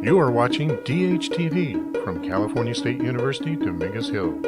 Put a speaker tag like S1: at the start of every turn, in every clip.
S1: You are watching DHTV from California State University, Dominguez Hills.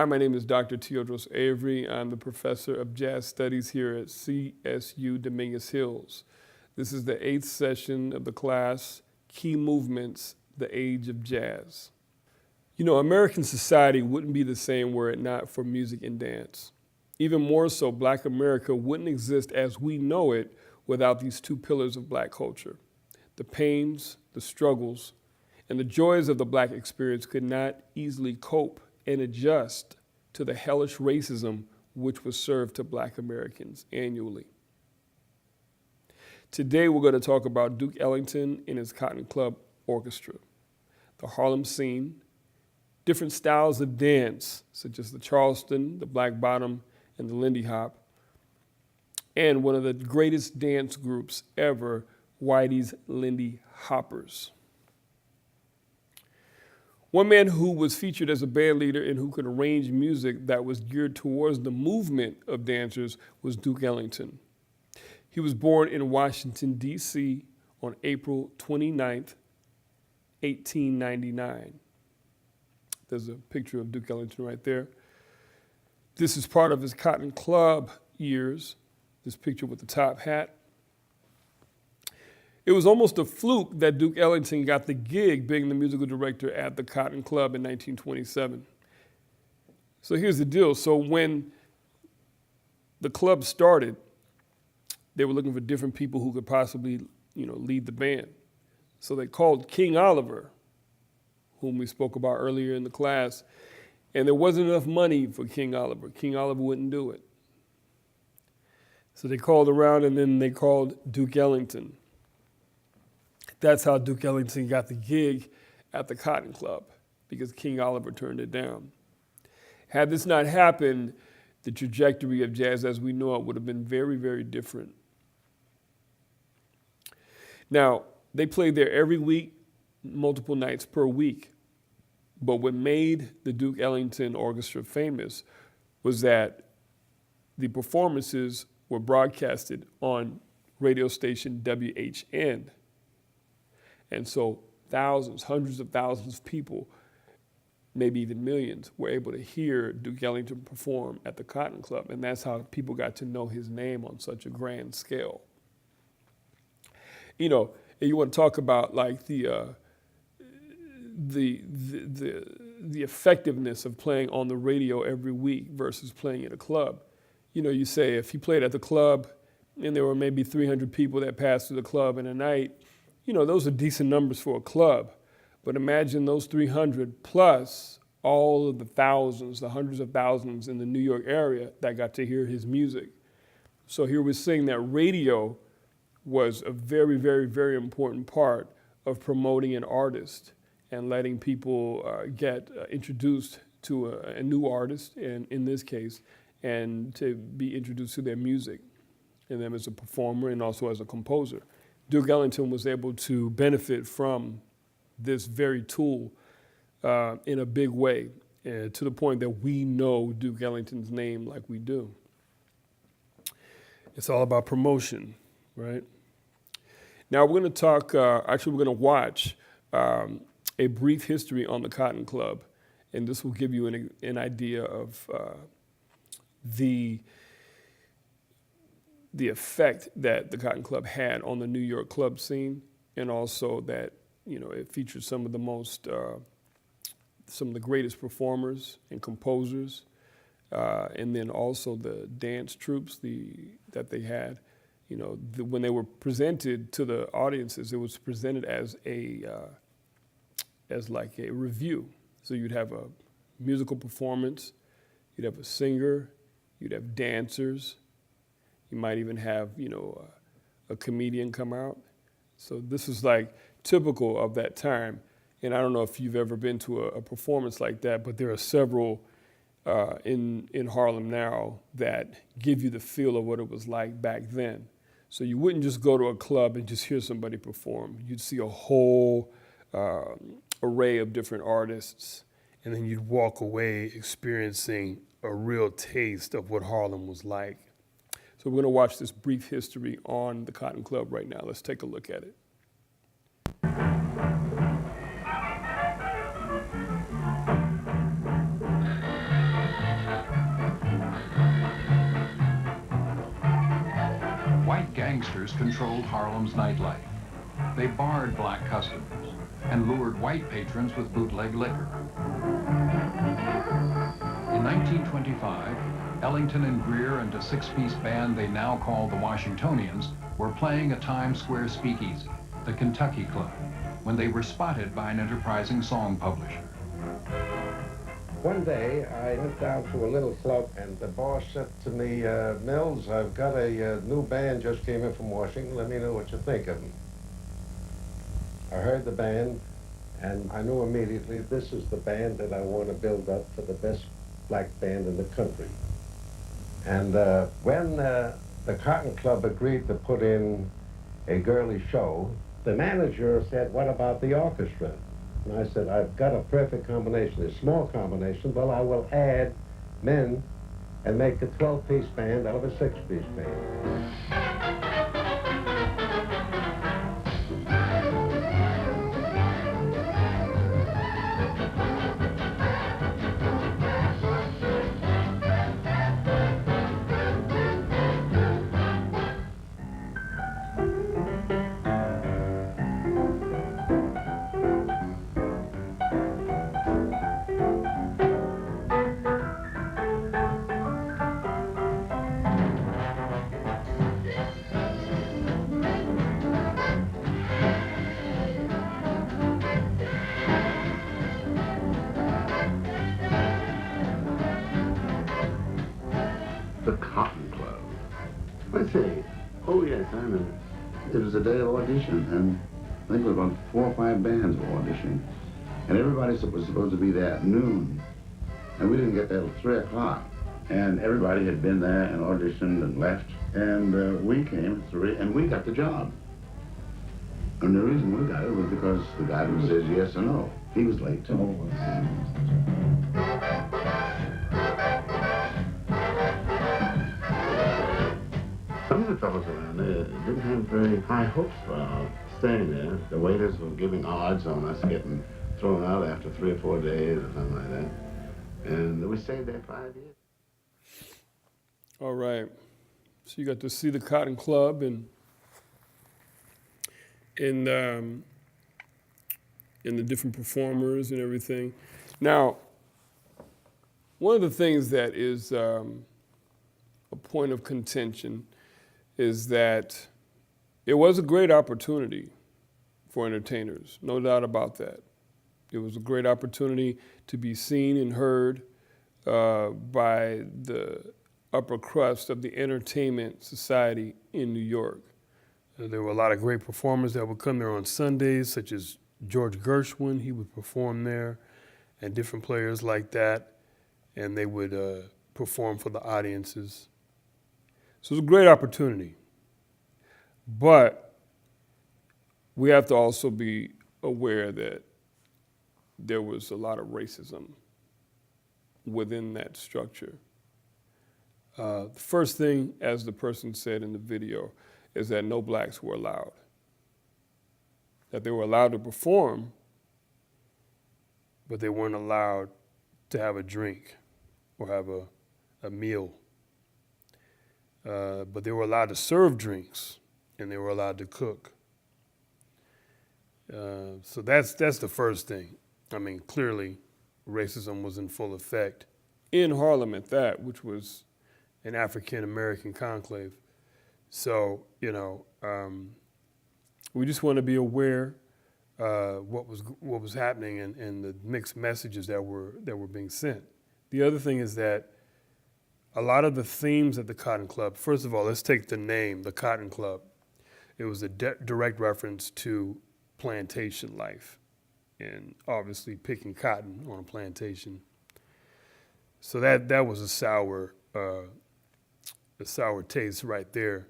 S2: Hi, my name is Dr. Teodros Avery. I'm the professor of jazz studies here at CSU Dominguez Hills. This is the 8th session of the class, Key Movements, the Age of Jazz. You know, American society wouldn't be the same were it not for music and dance. Even more so, Black America wouldn't exist as we know it without these two pillars of Black culture. The pains, the struggles, and the joys of the Black experience could not easily cope and adjust to the hellish racism which was served to Black Americans annually. Today we're going to talk about Duke Ellington and his Cotton Club Orchestra, the Harlem scene, different styles of dance, such as the Charleston, the Black Bottom, and the Lindy Hop, and one of the greatest dance groups ever, Whitey's Lindy Hoppers. One man who was featured as a band leader and who could arrange music that was geared towards the movement of dancers was Duke Ellington. He was born in Washington, D.C. on April 29th, 1899. There's a picture of Duke Ellington right there. This is part of his Cotton Club years, this picture with the top hat. It was almost a fluke that Duke Ellington got the gig being the musical director at the Cotton Club in 1927. So here's the deal. So when the club started, they were looking for different people who could possibly, lead the band. So they called King Oliver, whom we spoke about earlier in the class, and there wasn't enough money for King Oliver. King Oliver wouldn't do it. So they called around, and then they called Duke Ellington. That's how Duke Ellington got the gig at the Cotton Club, because King Oliver turned it down. Had this not happened, the trajectory of jazz as we know it would have been very, very different. Now, they played there every week, multiple nights per week. But what made the Duke Ellington Orchestra famous was that the performances were broadcasted on radio station WHN. And so thousands, hundreds of thousands of people, maybe even millions, were able to hear Duke Ellington perform at the Cotton Club. And that's how people got to know his name on such a grand scale. You know, and you want to talk about like the effectiveness of playing on the radio every week versus playing at a club. You know, you say if you played at the club and there were maybe 300 people that passed through the club in a night, you know, those are decent numbers for a club. But imagine those 300 plus all of the thousands, the hundreds of thousands in the New York area that got to hear his music. So here we're seeing that radio was a very, very, very important part of promoting an artist and letting people get introduced to a new artist, and in this case, and to be introduced to their music, and them as a performer and also as a composer. Duke Ellington was able to benefit from this very tool in a big way, to the point that we know Duke Ellington's name like we do. It's all about promotion, right? Now we're going to talk, actually we're going to watch a brief history on the Cotton Club, and this will give you an idea of the effect that the Cotton Club had on the New York club scene, and also that, you know, it featured some of the most, some of the greatest performers and composers, and then also the dance troupes that they had. You know, when they were presented to the audiences, it was presented as like a review. So you'd have a musical performance, you'd have a singer, you'd have dancers, you might even have, you know, a comedian come out. So this is like typical of that time. And I don't know if you've ever been to a performance like that, but there are several in Harlem now that give you the feel of what it was like back then. So you wouldn't just go to a club and just hear somebody perform. You'd see a whole array of different artists, and then you'd walk away experiencing a real taste of what Harlem was like. So we're going to watch this brief history on the Cotton Club right now. Let's take a look at it.
S3: White gangsters controlled Harlem's nightlife. They barred black customers and lured white patrons with bootleg liquor. In 1925, Ellington and Greer and a six-piece band they now call the Washingtonians were playing a Times Square speakeasy, the Kentucky Club, when they were spotted by an enterprising song publisher.
S4: One day, I went down to a little club, and the boss said to me, Mills, I've got a new band just came in from Washington. Let me know what you think of them. I heard the band, and I knew immediately this is the band that I want to build up for the best black band in the country. And when the Cotton Club agreed to put in a girly show, the manager said, what about the orchestra? And I said, I've got a perfect combination, a small combination, but I will add men and make a 12-piece band out of a 6-piece band.
S5: The Cotton Club, Let's see. Oh, yes, I remember. It was a day of audition, and I think there were about 4 or 5 bands were auditioning. And everybody was supposed to be there at noon, and we didn't get there till 3 o'clock. And everybody had been there and auditioned and left. And we came at 3, and we got the job. And the reason we got it was because the guy who says yes or no, he was late too. Some of the fellows around there didn't have very high hopes for staying there. The waiters were giving odds on us getting thrown out after 3 or 4 days or something like that. And we stayed there 5 years.
S2: All right. So you got to see the Cotton Club and the different performers and everything. Now, one of the things that is a point of contention is that it was a great opportunity for entertainers, no doubt about that. It was a great opportunity to be seen and heard by the upper crust of the entertainment society in New York. There were a lot of great performers that would come there on Sundays, such as George Gershwin. He would perform there, and different players like that, and they would perform for the audiences. So it was a great opportunity. But we have to also be aware that there was a lot of racism within that structure. The first thing, as the person said in the video, is that no blacks were allowed. That they were allowed to perform, but they weren't allowed to have a drink or have a meal. But they were allowed to serve drinks, and they were allowed to cook. So that's the first thing. I mean, clearly, racism was in full effect in Harlem at that, which was an African-American conclave. So, we just want to be aware what was happening and the mixed messages that were being sent. The other thing is that a lot of the themes at the Cotton Club, first of all, let's take the name, the Cotton Club. It was a direct reference to plantation life and obviously picking cotton on a plantation. So that was a sour taste right there.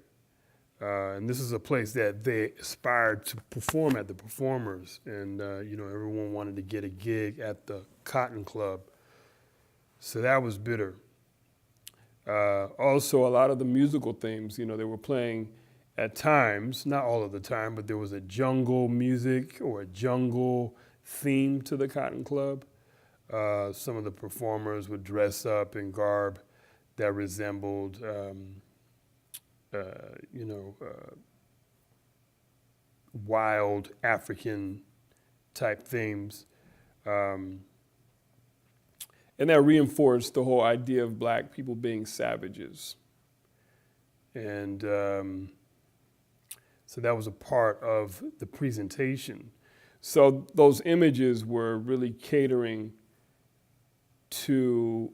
S2: And this is a place that they aspired to perform at, the performers, and everyone wanted to get a gig at the Cotton Club. So that was bitter. Also, a lot of the musical themes, they were playing at times, not all of the time, but there was a jungle music or a jungle theme to the Cotton Club. Some of the performers would dress up in garb that resembled, wild African type themes. And that reinforced the whole idea of black people being savages. And so that was a part of the presentation. So those images were really catering to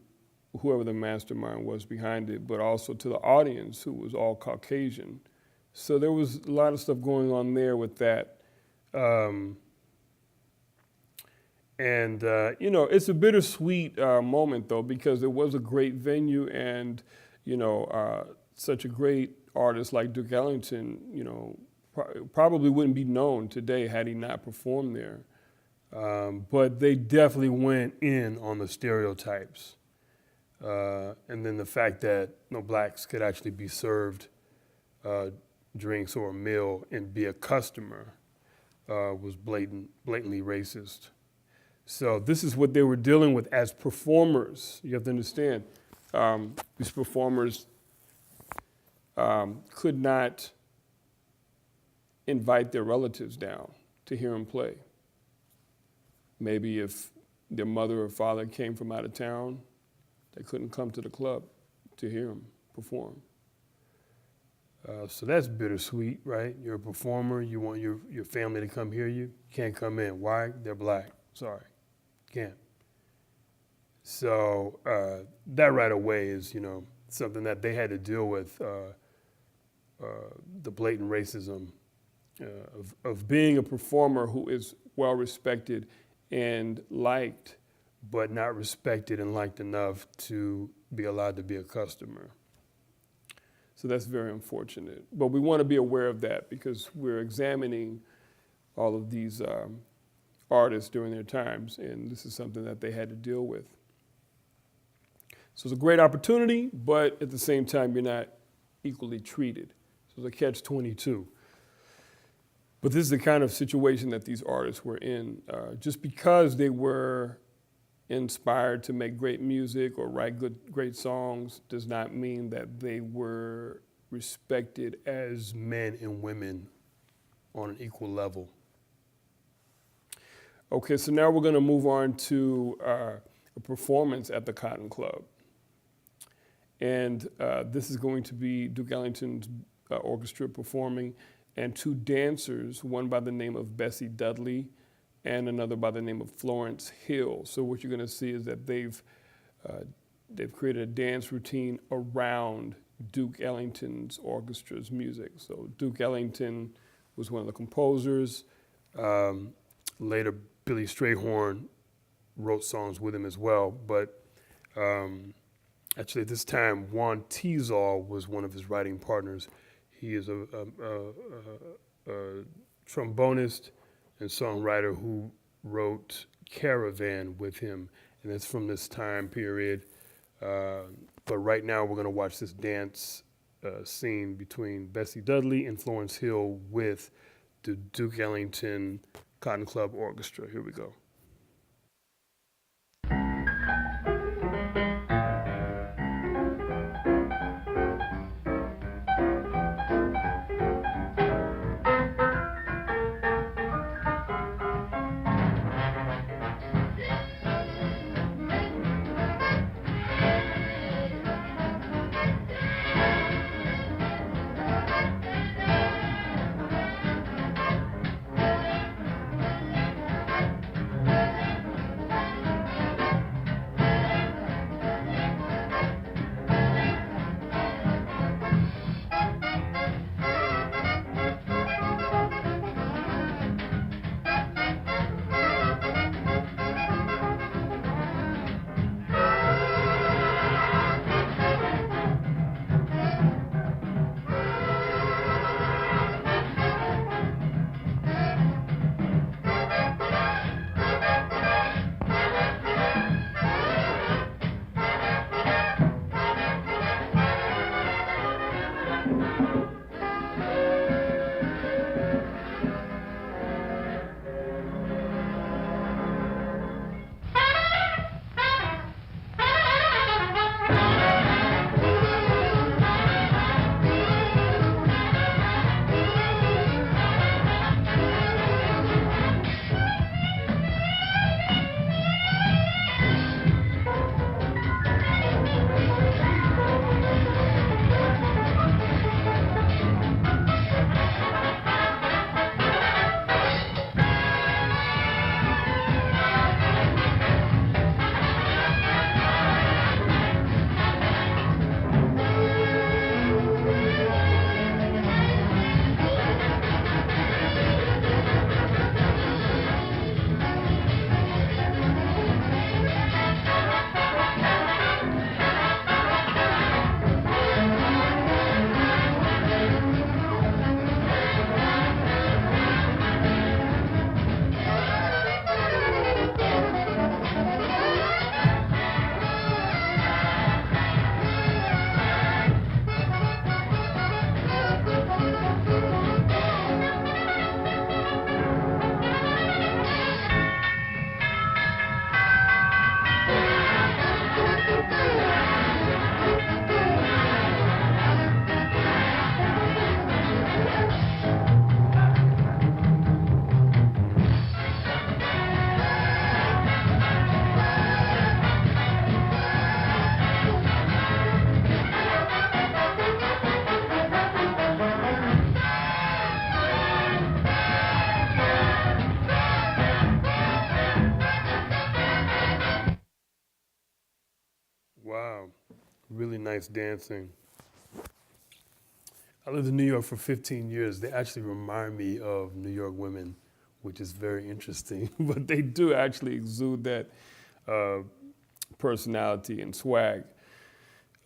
S2: whoever the mastermind was behind it, but also to the audience, who was all Caucasian. So there was a lot of stuff going on there with that. It's a bittersweet moment, though, because it was a great venue, and, such a great artist like Duke Ellington, probably wouldn't be known today had he not performed there. But they definitely went in on the stereotypes. And then the fact that no blacks could actually be served drinks or a meal and be a customer was blatantly racist. So this is what they were dealing with as performers. You have to understand, these performers could not invite their relatives down to hear them play. Maybe if their mother or father came from out of town, they couldn't come to the club to hear them perform. So that's bittersweet, right? You're a performer, you want your family to come hear you, can't come in. Why? They're black. Sorry, can't. So that right away is, something that they had to deal with the blatant racism of being a performer who is well respected and liked, but not respected and liked enough to be allowed to be a customer. So that's very unfortunate. But we want to be aware of that because we're examining all of these artists during their times, and this is something that they had to deal with. So it's a great opportunity, but at the same time, you're not equally treated. So it's a catch-22. But this is the kind of situation that these artists were in. Just because they were inspired to make great music or write great songs does not mean that they were respected as men and women on an equal level. Okay, so now we're going to move on to a performance at the Cotton Club. And this is going to be Duke Ellington's orchestra performing, and two dancers, one by the name of Bessie Dudley and another by the name of Florence Hill. So what you're going to see is that they've created a dance routine around Duke Ellington's orchestra's music. So Duke Ellington was one of the composers. Later, Billy Strayhorn wrote songs with him as well, but actually at this time, Juan Teasall was one of his writing partners. He is a trombonist and songwriter who wrote Caravan with him, and that's from this time period. But right now we're going to watch this dance scene between Bessie Dudley and Florence Hill with the Duke Ellington Cotton Club Orchestra. Here we go. Wow, really nice dancing.
S6: I lived in New York for 15 years. They actually remind me of New York women, which is very interesting.
S2: But they do actually exude that personality and swag.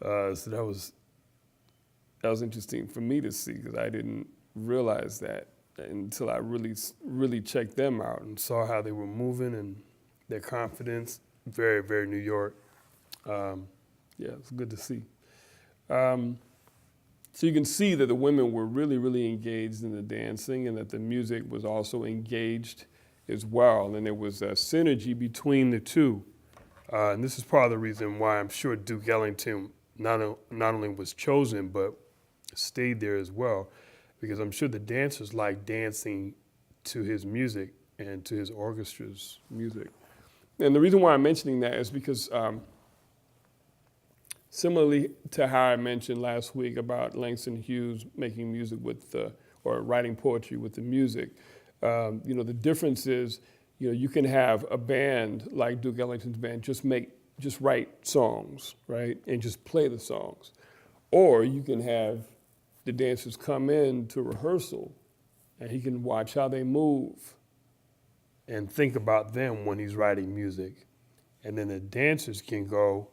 S6: So that was
S2: interesting for me to see because I didn't realize that until I really checked them out and
S6: saw how they were moving and their confidence. Very, very New York.
S2: Yeah, it's good to see. So you can see that the women were really, really engaged in the dancing and that the music was also engaged as well. And there was a synergy between the two.
S6: And this is part of the reason why I'm sure Duke Ellington not only was chosen, but stayed there as well, because I'm sure the dancers like dancing to his music and to his orchestra's music.
S2: And the reason why I'm mentioning that is because similarly to how I mentioned last week about Langston Hughes making music with or writing poetry with the music, the difference is, you can have a band like Duke Ellington's band just write songs, right, and just play the songs. Or you can have the dancers come in to rehearsal and he can watch how they move.
S6: And think about them when he's writing music. And then the dancers can go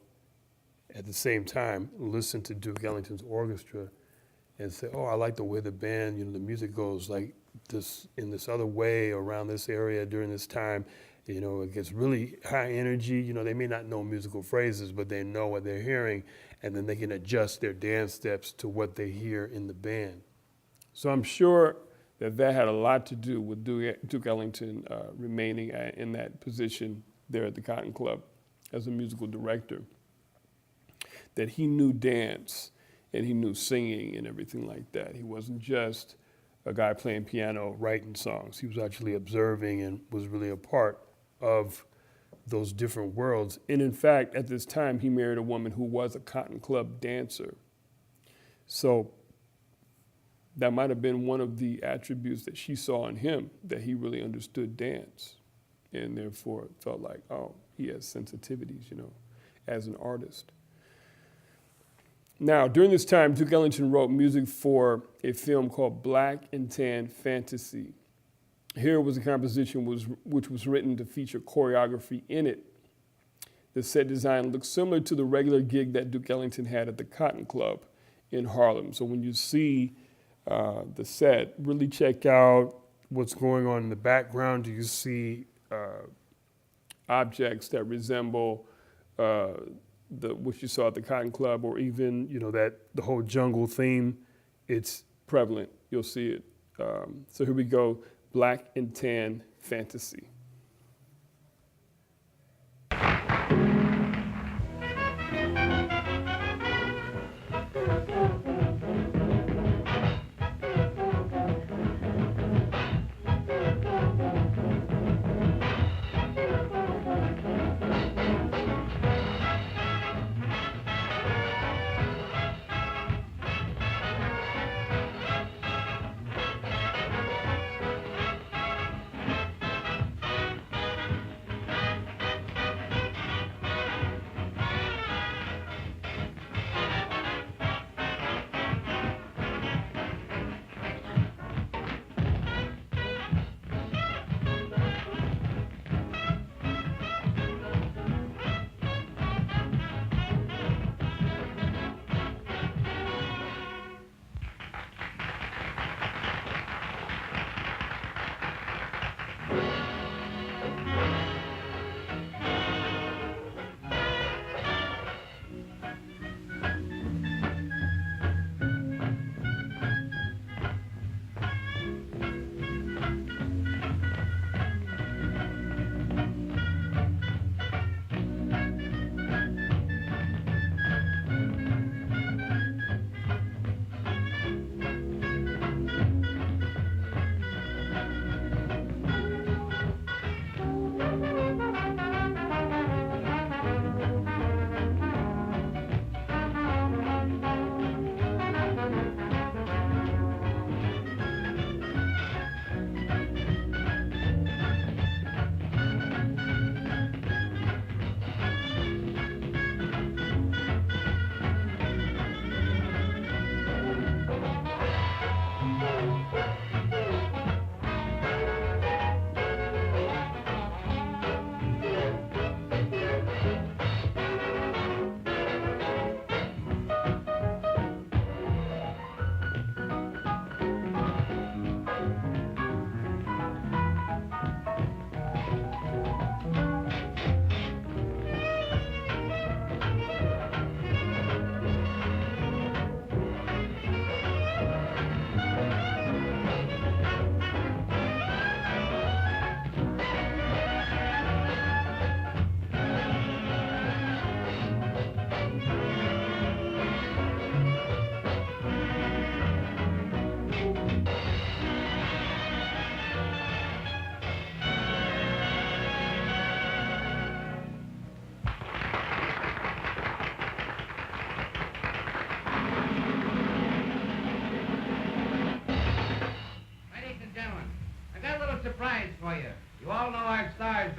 S6: at the same time, listen to Duke Ellington's orchestra and say, oh, I like the way the band, the music goes like this in this other way around this area during this time. It gets really high energy. They may not know musical phrases, but they know what they're hearing, and then they can adjust their dance steps to what they hear in the band.
S2: So I'm sure that had a lot to do with Duke Ellington remaining in that position there at the Cotton Club as a musical director, that he knew dance and he knew singing and everything like that. He wasn't just a guy playing piano, writing songs.
S6: He was actually observing and was really a part of those different worlds.
S2: And in fact, at this time, he married a woman who was a Cotton Club dancer. So that might have been one of the attributes that she saw in him, that he really understood dance and therefore felt like, oh, he has sensitivities, as an artist. Now, during this time, Duke Ellington wrote music for a film called Black and Tan Fantasy. Here was a composition which was written to feature choreography in it. The set design looked similar to the regular gig that Duke Ellington had at the Cotton Club in Harlem. So when you see the set,
S6: really check out what's going on in the background. Do you see
S2: objects that resemble what you saw at the Cotton Club, or even
S6: that the whole jungle theme?
S2: It's prevalent. You'll see it. So here we go. Black and Tan Fantasy.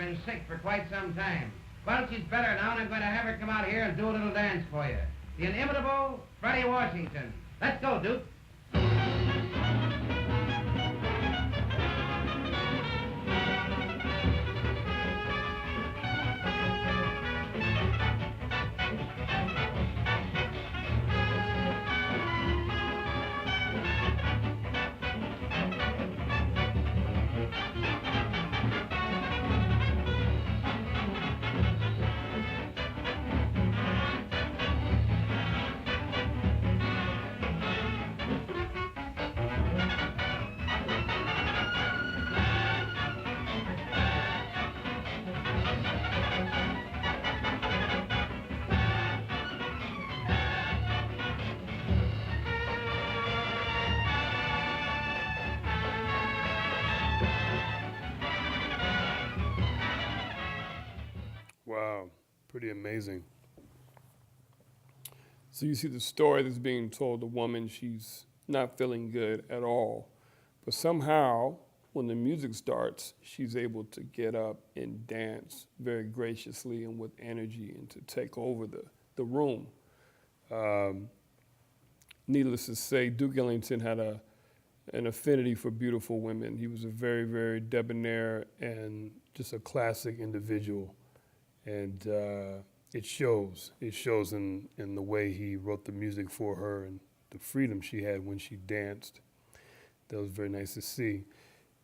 S7: been sick for quite some time. Well, she's better now, and I'm going to have her come out here and do a little dance for you. The inimitable Freddie Washington. Let's go, Duke.
S6: Wow, pretty amazing.
S2: So you see the story that's being told. The woman, she's not feeling good at all. But somehow, when the music starts, she's able to get up and dance very graciously and with energy and to take over the room. Needless to say, Duke Ellington had an affinity for beautiful women. He was a very, very debonair and just a classic individual. And it shows. It shows in the way he wrote the music for her and the freedom she had when she danced. That was very nice to see.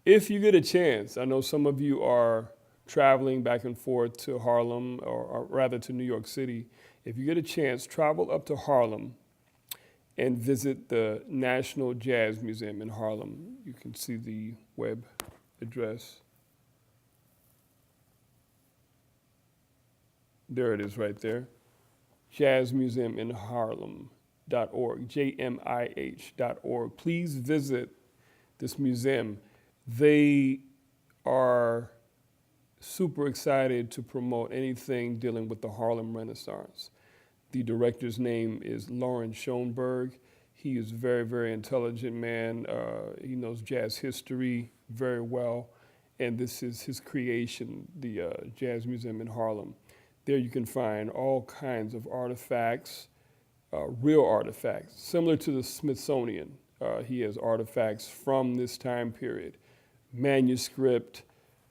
S2: If you get a chance, I know some of you are traveling back and forth to Harlem, or rather to New York City. If you get a chance, travel up to Harlem and visit the National Jazz Museum in Harlem. You can see the web address. There it is right there. Jazz Museum in Harlem.org, JMIH.org. Please visit this museum. They are super excited to promote anything dealing with the Harlem Renaissance. The director's name is Lawrence Schoenberg. He is a very, very intelligent man. He knows jazz history very well. And this is his creation, the Jazz Museum in Harlem. There you can find all kinds of artifacts, real artifacts, similar to the Smithsonian. He has artifacts from this time period, manuscript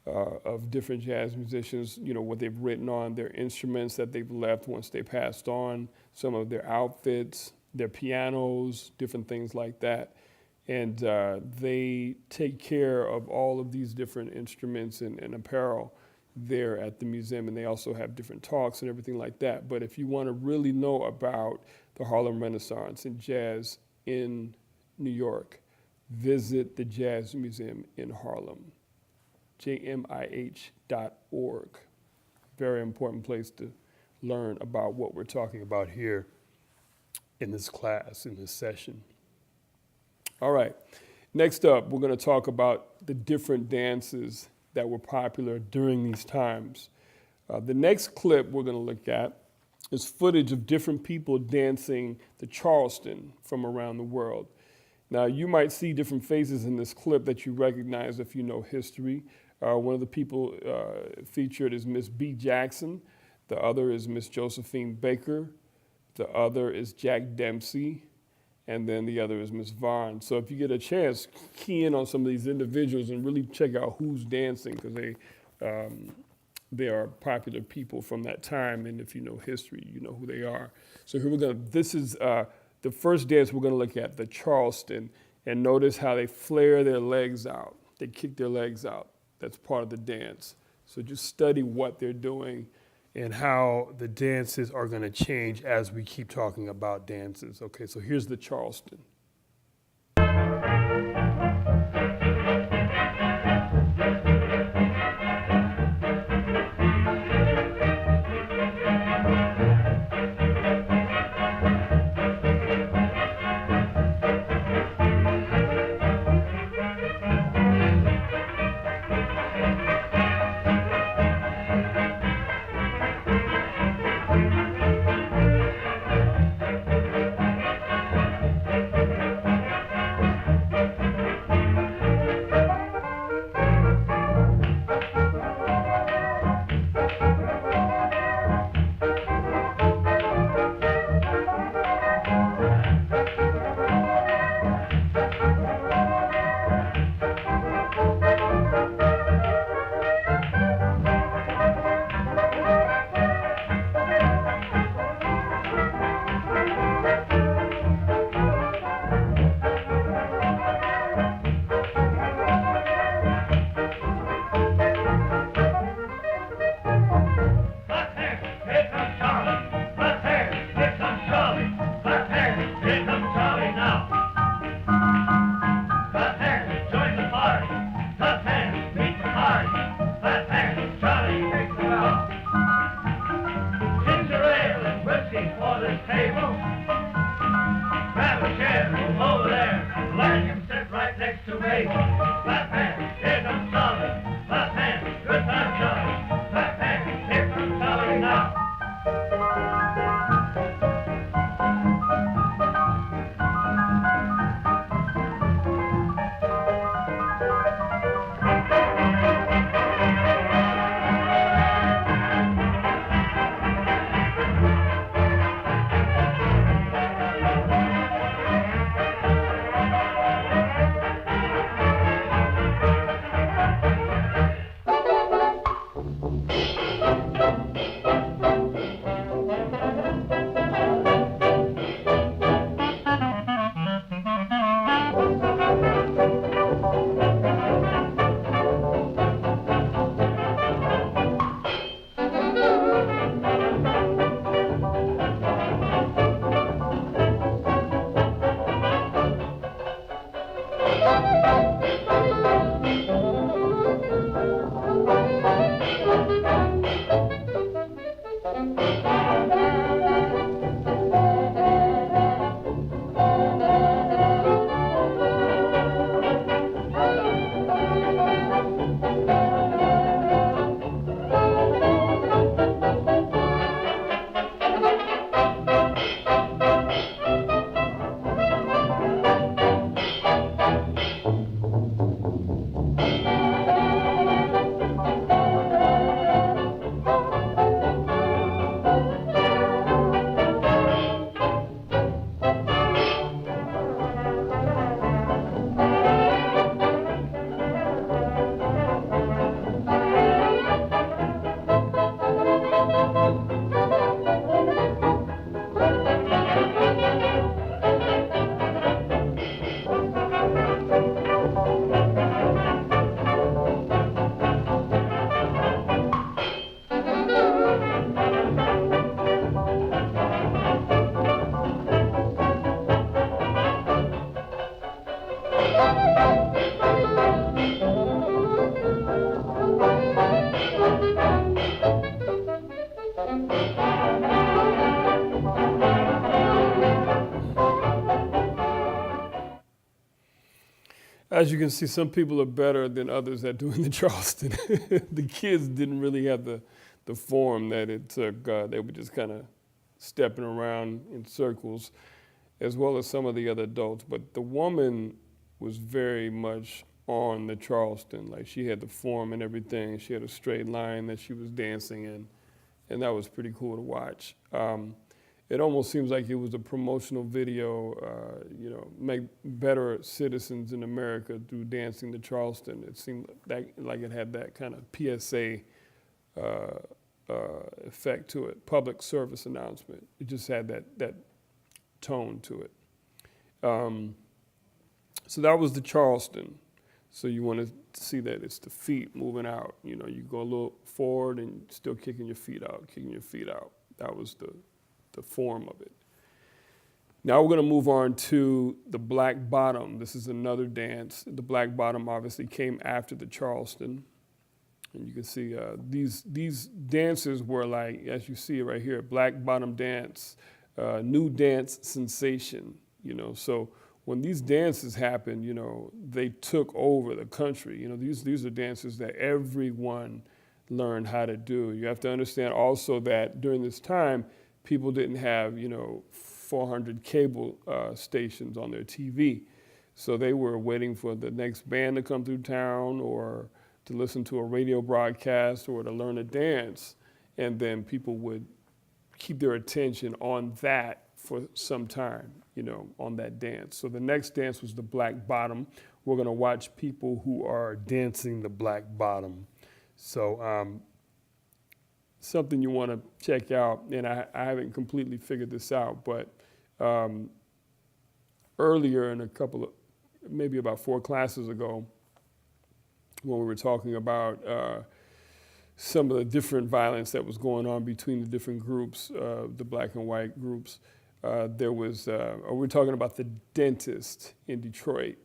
S2: of different jazz musicians, you know, what they've written on, their instruments that they've left once they passed on, some of their outfits, their pianos, different things like that. And they take care of all of these different instruments and apparel there at the museum, and they also have different talks and everything like that. But if you want to really know about the Harlem Renaissance and jazz in New York, visit the Jazz Museum in Harlem, JMIH.org. Very important place to learn about what we're talking about here in this class, in this session. All right, next up, we're going to talk about the different dances that were popular during these times. The next clip we're going to look at is footage of different people dancing the Charleston from around the world. Now, you might see different faces in this clip that you recognize if you know history. One of the people featured is Miss B. Jackson. The other is Miss Josephine Baker. The other is Jack Dempsey. And then the other is Miss Vaughn. So if you get a chance, key in on some of these individuals and really check out who's dancing, because they are popular people from that time. And if you know history, you know who they are. So here this is the first dance we're gonna look at, the Charleston. And notice how they flare their legs out. They kick their legs out. That's part of the dance. So just study what they're doing
S6: and how the dances are going to change as we keep talking about dances.
S2: Okay, so here's the Charleston.
S8: the table. Grab a chair over there. Let him sit right next to me. Left hand, here comes Sully. Left hand, good time, Sully. Left hand, here comes Sully now.
S2: As you can see, some people are better than others at doing the Charleston. The kids didn't really have the form that it took. They were just kind of stepping around in circles, as well as some of the other adults. But the woman was very much on the Charleston. Like, she had the form and everything. She had a straight line that she was dancing in, and that was pretty cool to watch. It almost seems like it was a promotional video, make better citizens in America through dancing the Charleston. It seemed like it had that kind of PSA effect to it, public service announcement. It just had that tone to it. So that was the Charleston. So you want to see that it's the feet moving out. You know, you go a little forward and still kicking your feet out, kicking your feet out. That was the form of it. Now we're going to move on to the Black Bottom. This is another dance. The Black Bottom obviously came after the Charleston. And you can see these dances were like, as you see it right here, Black Bottom dance, new dance sensation, So when these dances happened, they took over the country. These are dances that everyone learned how to do. You have to understand also that during this time, people didn't have, 400 cable stations on their TV. So they were waiting for the next band to come through town or to listen to a radio broadcast or to learn a dance. And then people would keep their attention on that for some time, on that dance. So the next dance was the Black Bottom. We're gonna watch people who are dancing the Black Bottom. So, something you want to check out, and I haven't completely figured this out, but earlier in maybe about 4 classes ago, when we were talking about some of the different violence that was going on between the different groups, the black and white groups, we were talking about the dentist in Detroit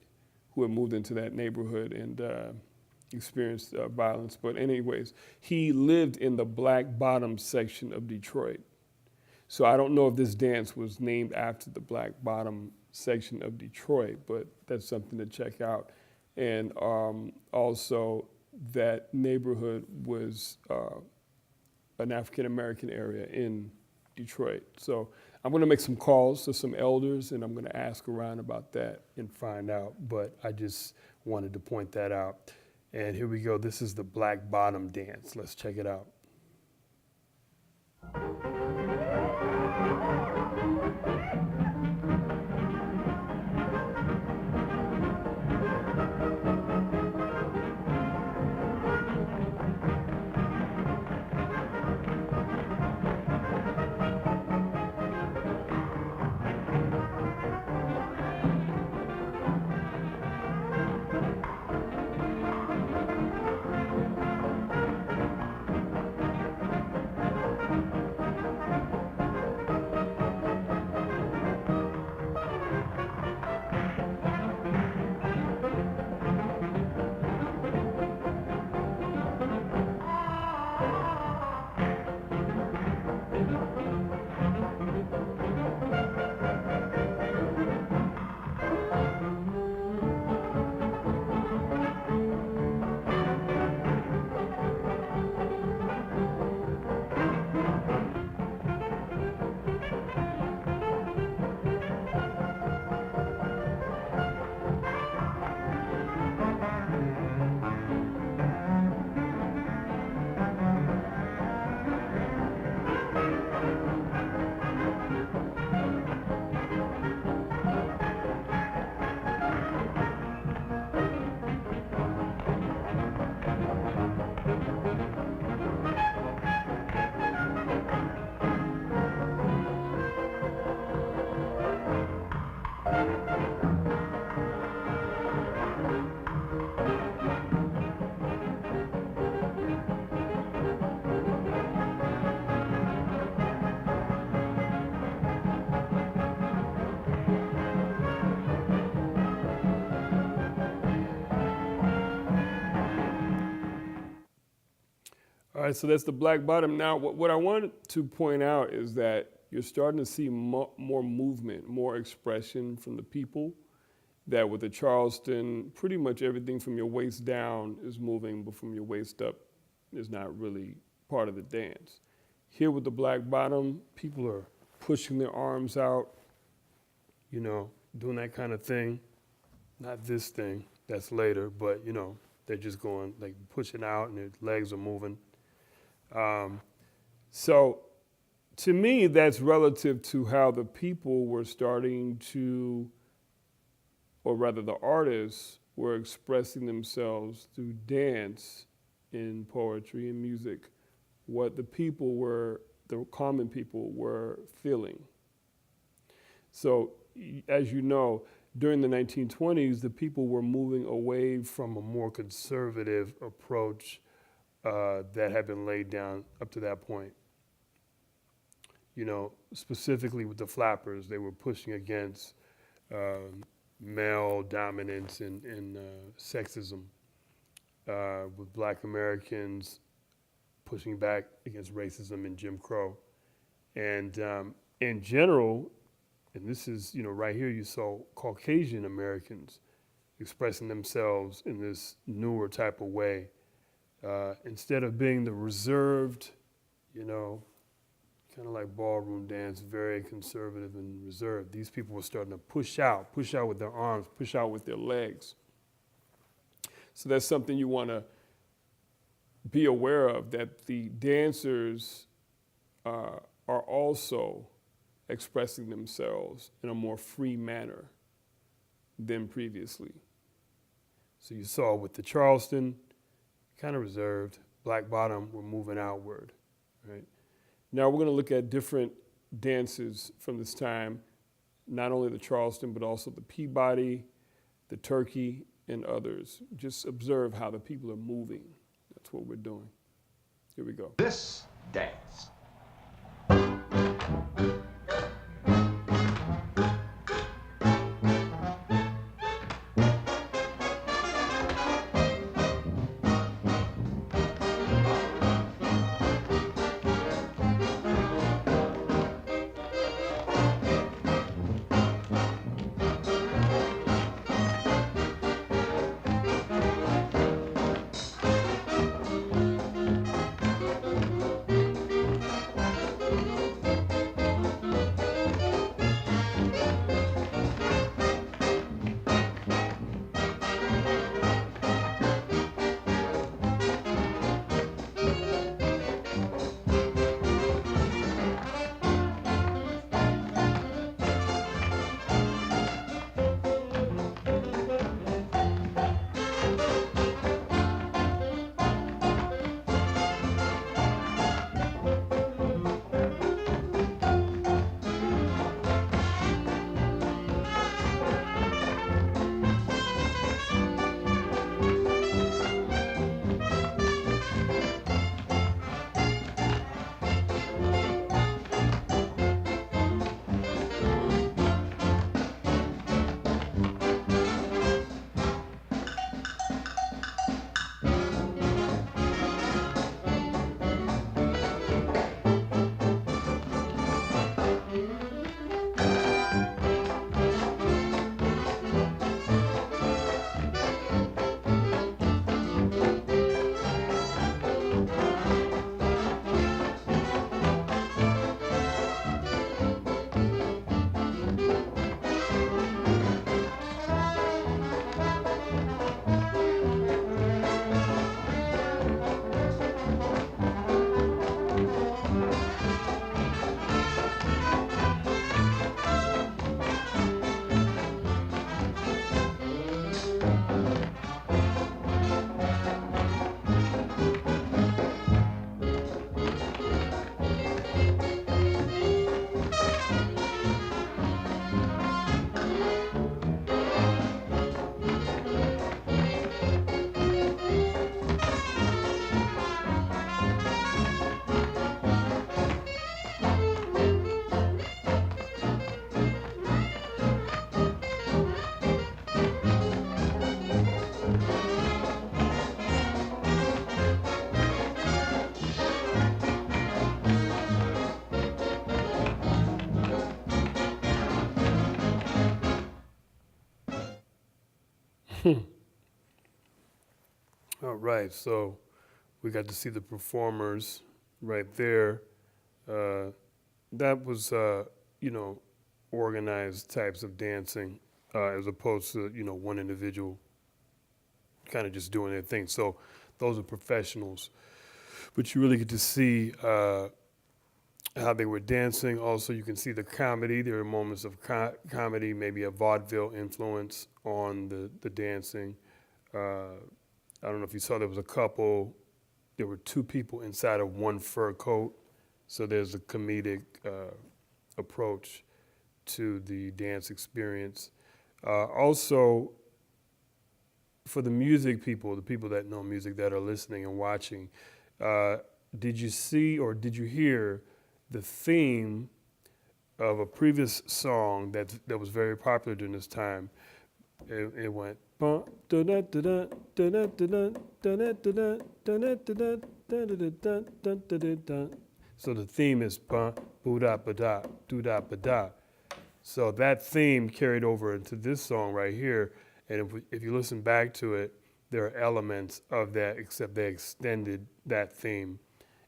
S2: who had moved into that neighborhood and experienced violence. But anyways, he lived in the Black Bottom section of Detroit. So I don't know if this dance was named after the Black Bottom section of Detroit, but that's something to check out. And also that neighborhood was an African-American area in Detroit. So I'm gonna make some calls to some elders and I'm gonna ask around about that
S6: and find out, but I just wanted to point that out. And here we go. This is the Black Bottom dance. Let's check it out.
S2: All right, so that's the Black Bottom. Now, what I wanted to point out is that you're starting to see more movement, more expression from the people. That with the Charleston, pretty much everything from your waist down is moving, but from your waist up is not really part of the dance. Here with the Black Bottom, people are pushing their arms out,
S6: You know, doing that kind of thing. Not this thing, that's later, but you know, they're just going, like pushing out and their legs are moving.
S2: So to me, that's relative to how the people were starting to, or rather the artists were expressing themselves through dance in poetry and music, what the people were, the common people were feeling. So as you know, during the 1920s, the people were moving away
S6: From a more conservative approach that had been laid down up to that point. You know, specifically with the flappers, they were pushing against male dominance and sexism, with Black Americans pushing back against racism and Jim Crow. And in general, and this is, you know, right here you saw Caucasian Americans expressing themselves in this newer type of way. Instead of being the reserved, you know, kind of like ballroom dance, very conservative and reserved, these people were starting to push out with their arms, push out with their legs. So that's something you want to be aware of, that the dancers are also expressing themselves in a more free manner than previously. So you saw with the Charleston, kind of reserved, Black Bottom, we're moving outward, right?
S2: Now we're going to look at different dances from this time, not only the Charleston, but also the Peabody, the Turkey, and others. Just observe how the people are moving. That's what we're doing. Here we go.
S9: This dance.
S6: All right, so we got to see the performers right there. That was, organized types of dancing as opposed to, one individual kind of just doing their thing. So those are professionals. But you really get to see how they were dancing. Also, you can see the comedy. There are moments of comedy, maybe a vaudeville influence on the dancing. I don't know if you saw, there was a couple, there were two people inside of one fur coat. So there's a comedic approach to the dance experience. Also, for the music people, the people that know music that are listening and watching, did you see or did you hear the theme of a previous song that was very popular during this time? It went. So the theme is ba da ba da do da ba da. So that theme carried over into this song right here, and if you listen back to it, there are elements of that, except they extended that theme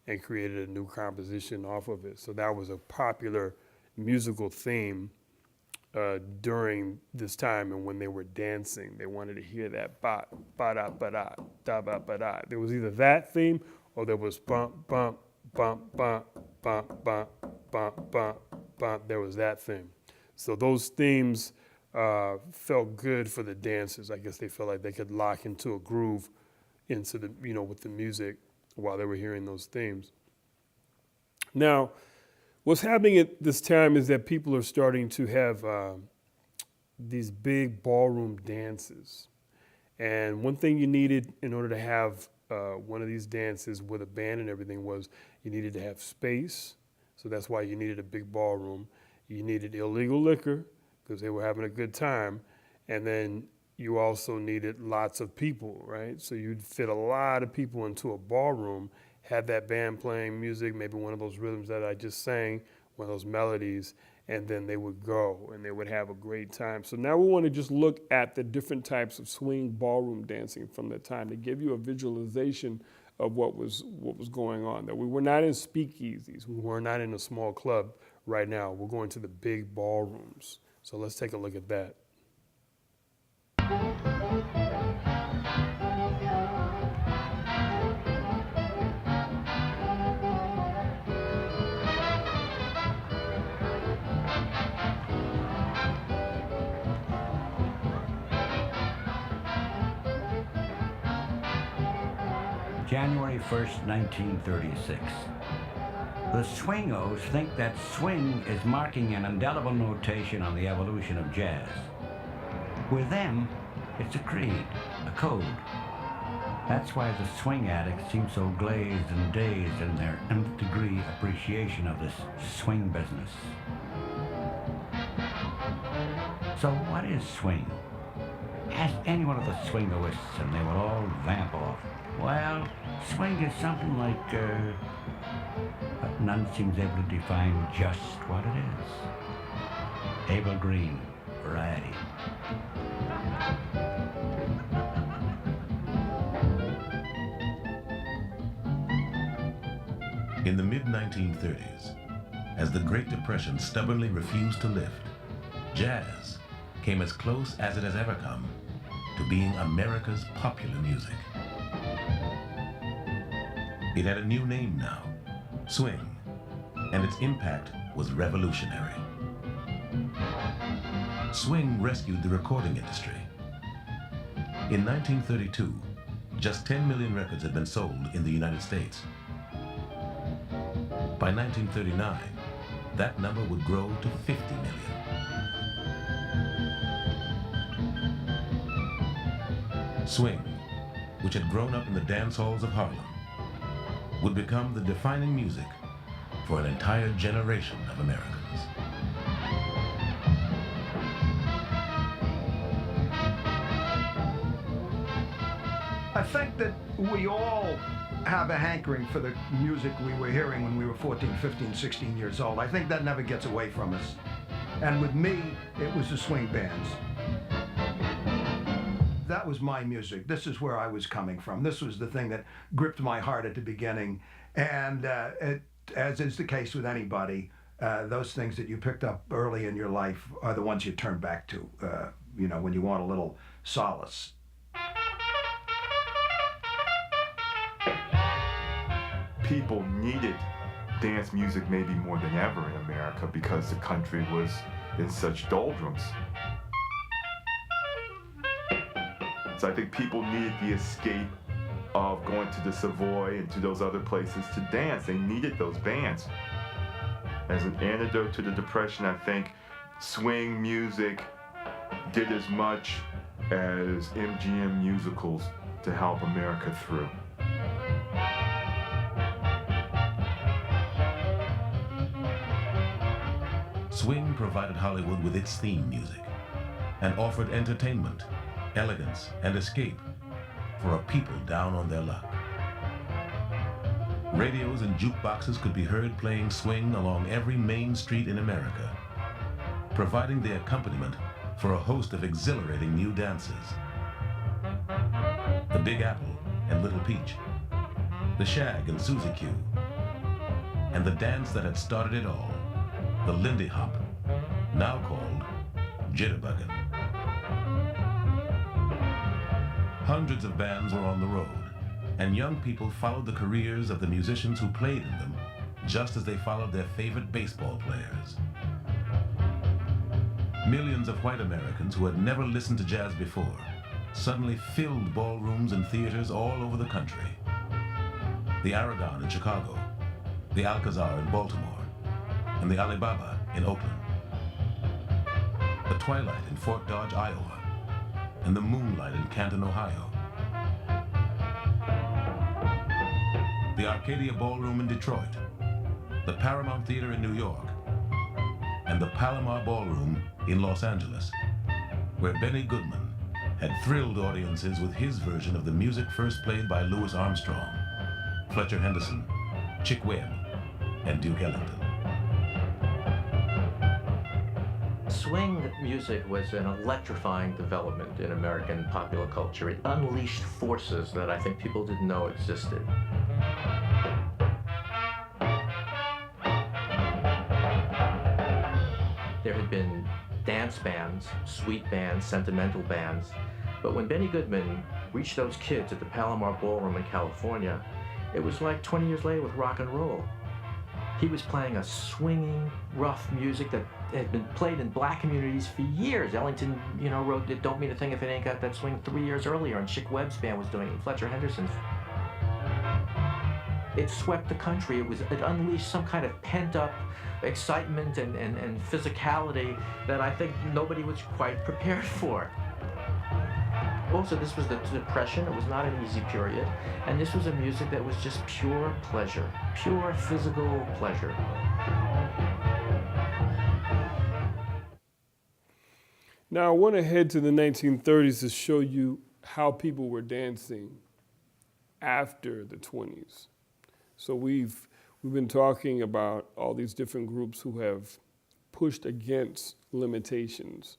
S6: and created a new composition off of it. So that was a popular musical theme during this time, and when they were dancing, they wanted to hear that ba da ba da da ba ba da. There was either that theme or there was bump bump bump bump bump bump bump bump bump. There was that theme. So those themes felt good for the dancers. I guess they felt like they could lock into a groove into the with the music while they were hearing those themes. Now, what's happening at this time is that people are starting to have these big ballroom dances. And one thing you needed in order to have one of these dances with a band and everything was you needed to have space. So that's why you needed a big ballroom. You needed illegal liquor because they were having a good time. And then you also needed lots of people, right? So you'd fit a lot of people into a ballroom, have that band playing music, maybe one of those rhythms that I just sang, one of those melodies, and then they would go and they would have a great time. So now we want to just look at the different types of swing ballroom dancing from that time to give you a visualization of what was going on. That we were not in speakeasies, we were not in a small club right now. We're going to the big ballrooms. So let's take a look at that.
S9: January 1st, 1936. The swingos think that swing is marking an indelible notation on the evolution of jazz. With them, it's a creed, a code. That's why the swing addicts seem so glazed and dazed in their nth degree appreciation of this swing business. So what is swing? Ask any one of the swingoists and they will all vamp off. Well, swing is something like, but none seems able to define just what it is. Abel Green, Variety.
S10: In the mid-1930s, as the Great Depression stubbornly refused to lift, jazz came as close as it has ever come to being America's popular music. It had a new name now, swing, and its impact was revolutionary. Swing rescued the recording industry. In 1932, just 10 million records had been sold in the United States. By 1939, that number would grow to 50 million. Swing, which had grown up in the dance halls of Harlem, would become the defining music for an entire generation of Americans.
S11: I think that we all have a hankering for the music we were hearing when we were 14, 15, 16 years old. I think that never gets away from us. And with me, it was the swing bands. that was my music. This is where I was coming from. This was the thing that gripped my heart at the beginning. And as is the case with anybody, those things that you picked up early in your life are the ones you turn back to, when you want a little solace.
S12: People needed dance music maybe more than ever in America because the country was in such doldrums. So I think people needed the escape of going to the Savoy and to those other places to dance. They needed those bands. As an antidote to the Depression, I think swing music did as much as MGM musicals to help America through.
S10: Swing provided Hollywood with its theme music and offered entertainment, elegance, and escape for a people down on their luck. Radios and jukeboxes could be heard playing swing along every main street in America, providing the accompaniment for a host of exhilarating new dances. The Big Apple and Little Peach, the Shag and Susie Q, and the dance that had started it all, the Lindy Hop, now called Jitterbuggin'. Hundreds of bands were on the road, and young people followed the careers of the musicians who played in them, just as they followed their favorite baseball players. Millions of white Americans who had never listened to jazz before suddenly filled ballrooms and theaters all over the country. The Aragon in Chicago, the Alcazar in Baltimore, and the Alibaba in Oakland. The Twilight in Fort Dodge, Iowa, and the Moonlight in Canton, Ohio. The Arcadia Ballroom in Detroit, the Paramount Theater in New York, and the Palomar Ballroom in Los Angeles, where Benny Goodman had thrilled audiences with his version of the music first played by Louis Armstrong, Fletcher Henderson, Chick Webb, and Duke Ellington.
S13: Swing music was an electrifying development in American popular culture. It unleashed forces that I think people didn't know existed. There had been dance bands, sweet bands, sentimental bands, but when Benny Goodman reached those kids at the Palomar Ballroom in California, it was like 20 years later with rock and roll. He was playing a swinging, rough music that had been played in black communities for years. Ellington, wrote "It Don't Mean a Thing If It Ain't Got That Swing" 3 years earlier, and Chick Webb's band was doing it, and Fletcher Henderson's. It swept the country. It unleashed some kind of pent-up excitement and physicality that I think nobody was quite prepared for. Also, this was the Depression. It was not an easy period. And this was a music that was just pure pleasure, pure physical pleasure.
S2: Now, I want to head to the 1930s to show you how people were dancing after the 20s. So we've been talking about all these different groups who have pushed against limitations.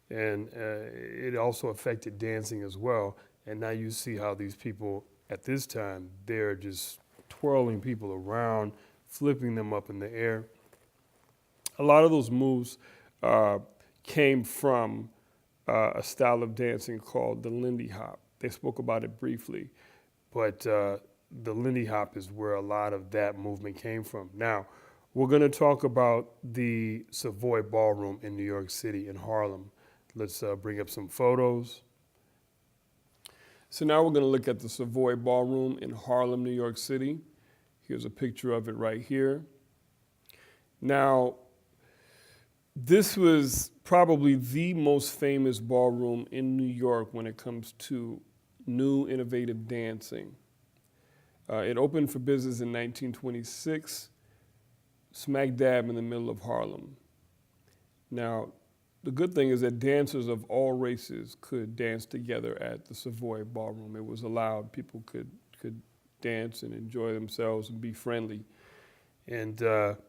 S6: And it also affected dancing as well. And now you see how these people at this time, they're just twirling people around, flipping them up in the air. A lot of those moves came from a style of dancing called the Lindy Hop. They spoke about it briefly, but the Lindy Hop is where a lot of that movement came from. Now, we're gonna talk about the Savoy Ballroom in New York City, in Harlem. Let's bring up some photos.
S2: So now we're gonna look at the Savoy Ballroom in Harlem, New York City. Here's a picture of it right here. Now, this was probably the most famous ballroom in New York when it comes to new innovative dancing. It opened for business in 1926, smack dab in the middle of Harlem. Now, the good thing is that dancers of all races could dance together at the Savoy Ballroom. It was allowed. People could dance and enjoy themselves and be friendly.
S6: And at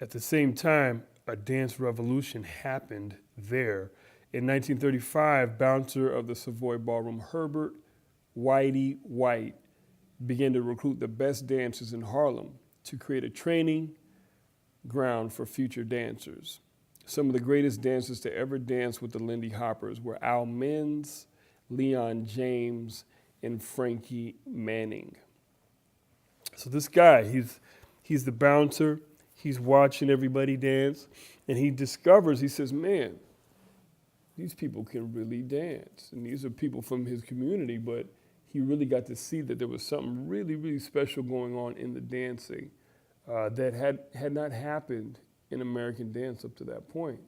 S6: the same time, a dance revolution happened there
S2: In 1935, bouncer of the Savoy Ballroom, Herbert Whitey White, began to recruit the best dancers in Harlem to create a training ground for future dancers. Some of the greatest dancers to ever dance with the Lindy Hoppers were Al Minns, Leon James, and Frankie Manning. So this guy, he's the bouncer, he's watching everybody dance, and he says, man, these people can really dance. And these are people from his community, but he really got to see that there was something really, really special going on in the dancing that had not happened in American dance up to that point.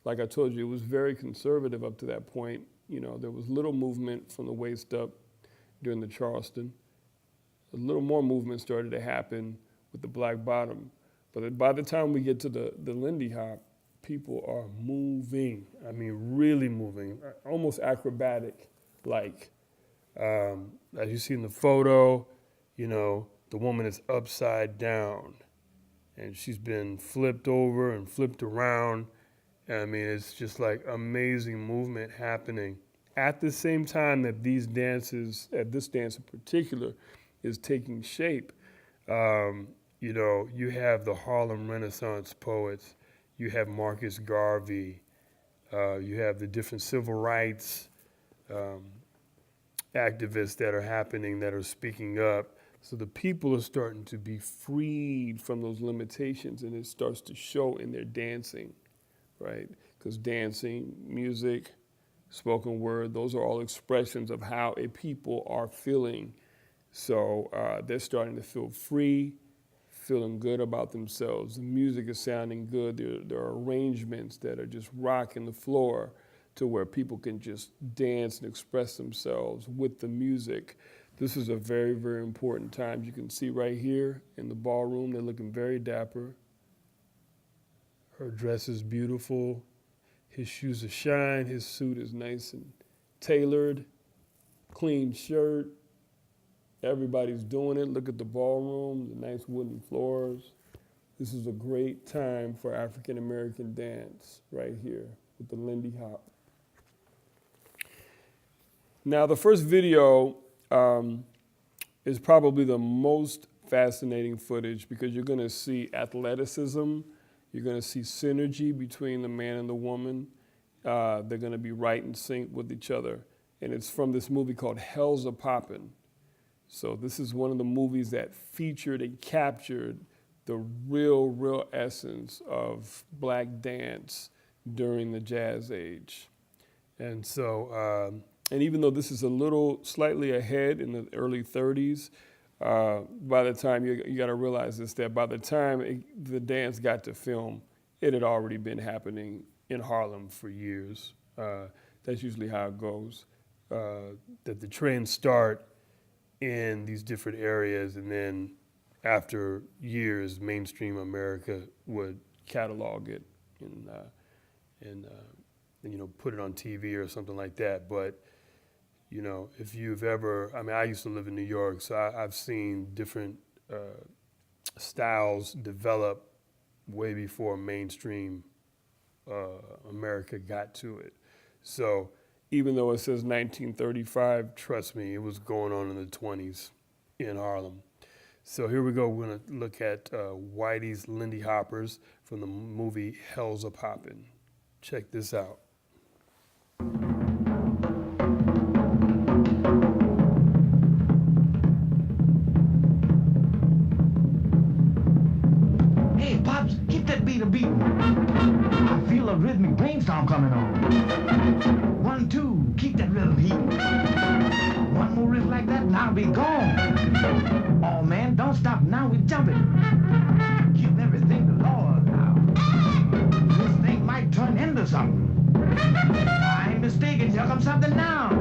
S2: Like I told you, it was very conservative up to that point. You know, there was little movement from the waist up during the Charleston. A little more movement started to happen with the Black Bottom. But by the time we get to the Lindy Hop, people are moving. I mean, really moving, almost acrobatic-like. As you see in the photo, you know, the woman is upside down and she's been flipped over and flipped around. I mean, it's just like amazing movement happening at the same time that these dances, at this dance in particular, is taking shape. You know, you have the Harlem Renaissance poets, you have Marcus Garvey, you have the different civil rights activists that are happening, that are speaking up. So the people are starting to be freed from those limitations, and it starts to show in their dancing, right? Because dancing, music, spoken word, those are all expressions of how a people are feeling. So they're starting to feel free, feeling good about themselves. The music is sounding good. There are arrangements that are just rocking the floor to where people can just dance and express themselves with the music. This is a very, very important time. You can see right here in the ballroom, they're looking very dapper. Her dress is beautiful. His shoes are shine. His suit is nice and tailored. Clean shirt. Everybody's doing it. Look at the ballroom, the nice wooden floors. This is a great time for African American dance right here with the Lindy Hop. Now, the first video is probably the most fascinating footage because you're going to see athleticism. You're going to see synergy between the man and the woman. They're going to be right in sync with each other. And it's from this movie called Hell's a Poppin'. So this is one of the movies that featured and captured the real essence of black dance during the Jazz Age. And so, and even though this is a little slightly ahead in the early 30s, by the time you got to realize this, that by the time the dance got to film, it had already been happening in Harlem for years. That's usually how it goes. That the trends start in these different areas, and then after years, mainstream America would catalog it and you know, put it on TV or something like that. But you know, if you've ever, I mean, I used to live in New York, so I've seen different styles develop way before mainstream America got to it. So even though it says 1935, trust me, it was going on in the 20s in Harlem. So here we go. We're going to look at Whitey's Lindy Hoppers from the movie Hell's a Poppin'. Check this out.
S14: Hey, Pops, keep that beat a beating. I feel a rhythmic brainstorm coming on. 1, 2, keep that rhythm heating. One more riff like that and I'll be gone. Oh man, don't stop now, we're jumping. Give everything to Lord now. This thing might turn into something. I ain't mistaken, here comes something now.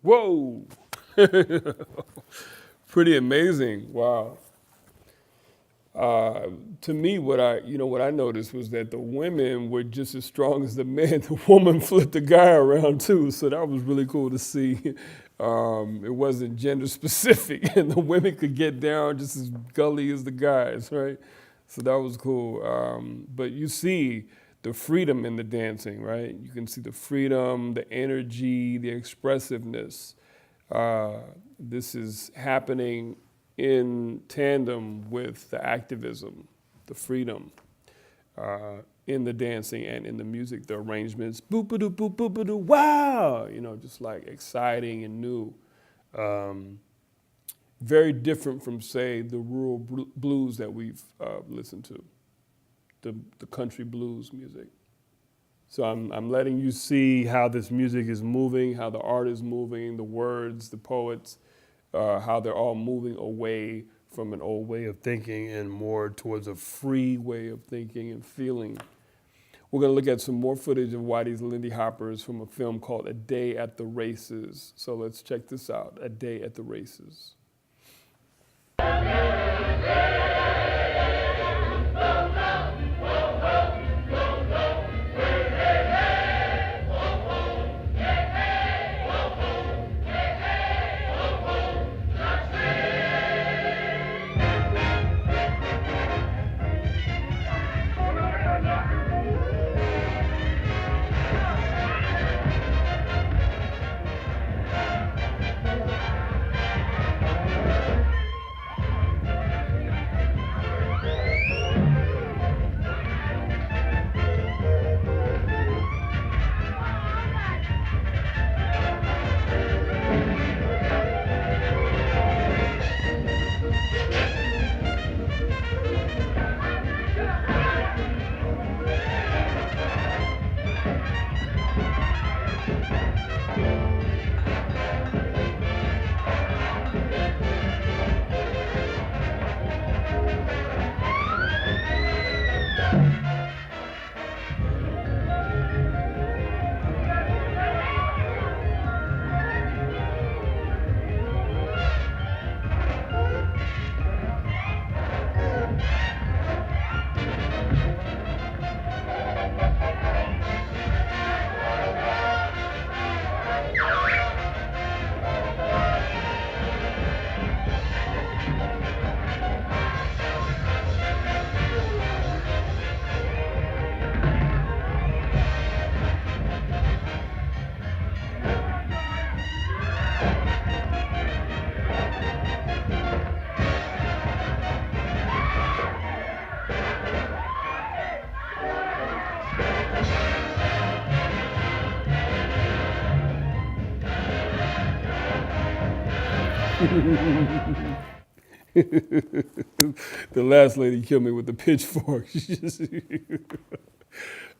S2: Whoa! Pretty amazing. Wow. To me, what I noticed was that the women were just as strong as the men. The woman flipped the guy around too, so that was really cool to see. It wasn't gender specific, and the women could get down just as gully as the guys, right? So that was cool. But you see the freedom in the dancing, right? You can see the freedom, the energy, the expressiveness. This is happening in tandem with the activism, the freedom in the dancing and in the music, the arrangements, boop-a-doo, boop-a-doo, wow, just like exciting and new. Very different from, say, the rural blues that we've listened to, the country blues music. So I'm letting you see how this music is moving, how the art is moving, the words, the poets, how they're all moving away from an old way of thinking and more towards a free way of thinking and feeling. We're going to look at some more footage of Whitey's Lindy Hoppers from a film called A Day at the Races. So let's check this out, A Day at the Races. The last lady killed me with the pitchfork.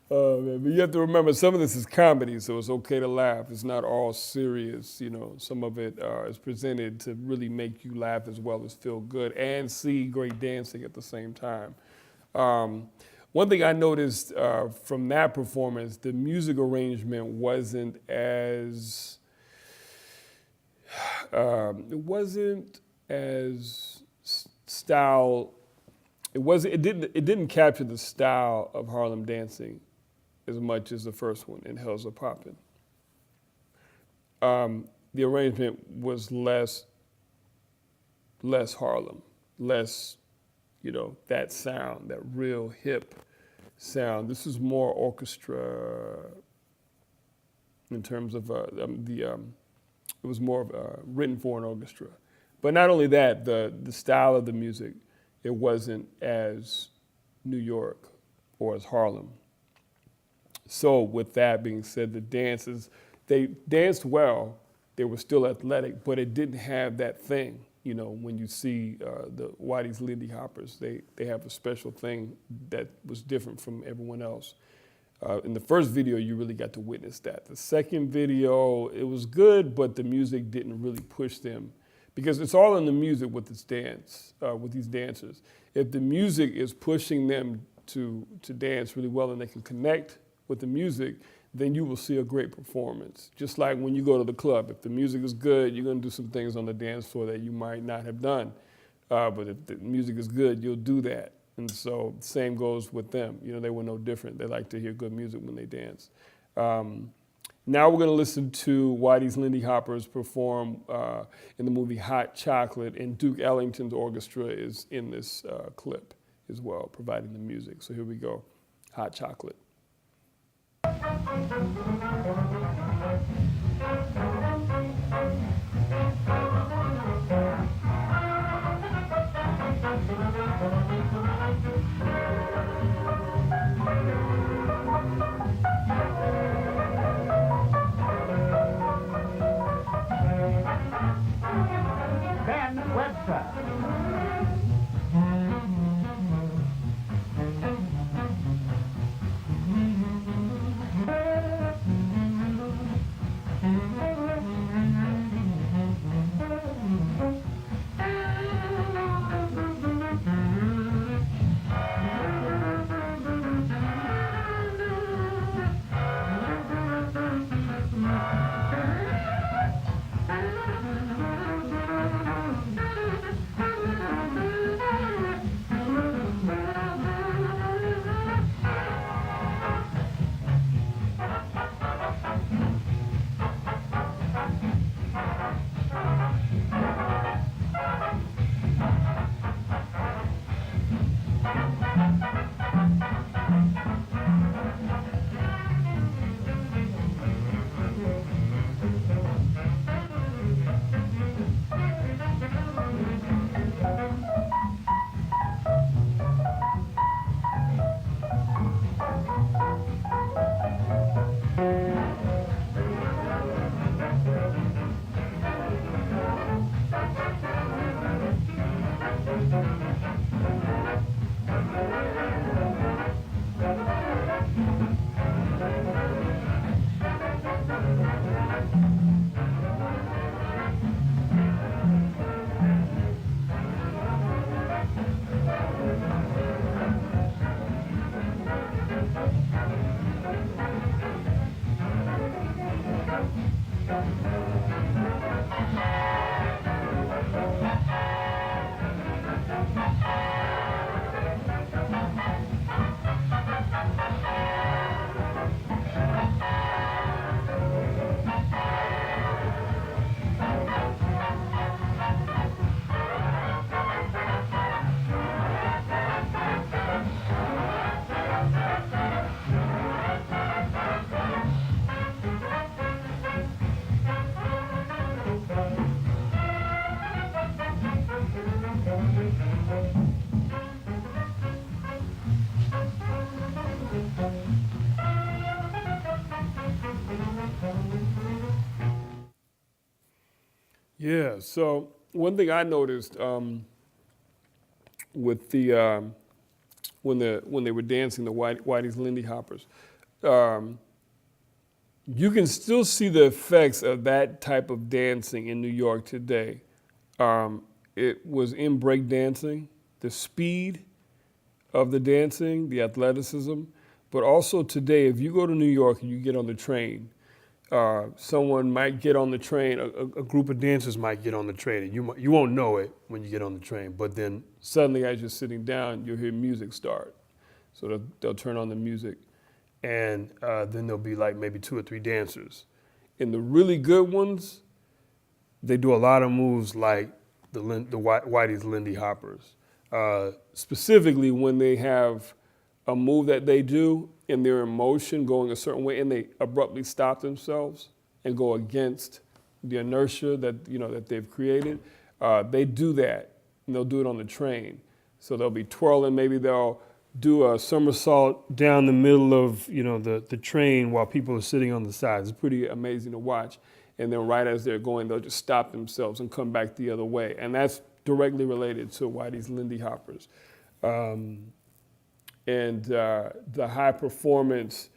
S2: Oh, man. But you have to remember, some of this is comedy, so it's okay to laugh. It's not all serious. Some of it is presented to really make you laugh as well as feel good and see great dancing at the same time. One thing I noticed from that performance, the music arrangement wasn't as style. It didn't capture the style of Harlem dancing as much as the first one, In Hell's a Poppin'. The arrangement was less Harlem, less, that sound, that real hip sound. This is more orchestra in terms of it was more written for an orchestra. But not only that, the style of the music, it wasn't as New York or as Harlem. So with that being said, the dances, they danced well, they were still athletic, but it didn't have that thing. When you see the Whitey's Lindy Hoppers, they have a special thing that was different from everyone else. In the first video, you really got to witness that. The second video, it was good, but the music didn't really push them, because it's all in the music with this dance, with these dancers. If the music is pushing them to dance really well and they can connect with the music, then you will see a great performance. Just like when you go to the club, if the music is good, you're gonna do some things on the dance floor that you might not have done. But if the music is good, you'll do that. And so same goes with them. You know, they were no different. They like to hear good music when they dance. Now we're gonna listen to Whitey's Lindy Hoppers perform in the movie Hot Chocolate, and Duke Ellington's orchestra is in this clip as well, providing the music. So here we go, Hot Chocolate.
S14: Ben Webster.
S2: Yeah, so one thing I noticed with the when they were dancing the Whitey's Lindy Hoppers, you can still see the effects of that type of dancing in New York today. It was in break dancing, the speed of the dancing, the athleticism, but also today, if you go to New York and you get on the train, someone might get on the train, a group of dancers might get on the train, and you won't know it when you get on the train, but then suddenly as you're sitting down, you'll hear music start. So they'll turn on the music, and then there'll be like maybe 2 or 3 dancers. In the really good ones, they do a lot of moves like the Whitey's Lindy Hoppers. Specifically when they have a move that they do and they're in motion going a certain way and they abruptly stop themselves and go against the inertia that they've created, they do that, and they'll do it on the train. So they'll be twirling, maybe they'll do a somersault down the middle of the train while people are sitting on the sides. It's pretty amazing to watch. And then right as they're going, they'll just stop themselves and come back the other way. And that's directly related to Whitey's Lindy Hoppers. And the high performance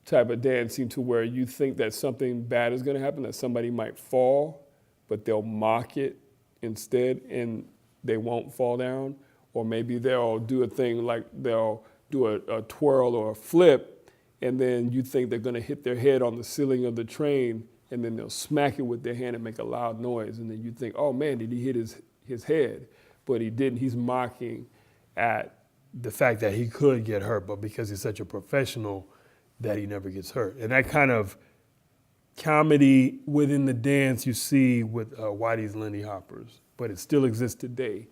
S2: type of dancing to where you think that something bad is gonna happen, that somebody might fall, but they'll mock it instead and they won't fall down. Or maybe they'll do a thing like they'll do a twirl or a flip and then you think they're going to hit their head on the ceiling of the train, and then they'll smack it with their hand and make a loud noise, and then you think, oh man, did he hit his head? But he didn't. He's mocking at
S6: the fact that he could get hurt, but because he's such a professional that he never gets hurt. And that kind of comedy within the dance you see with Whitey's Lindy Hoppers, but it still exists today.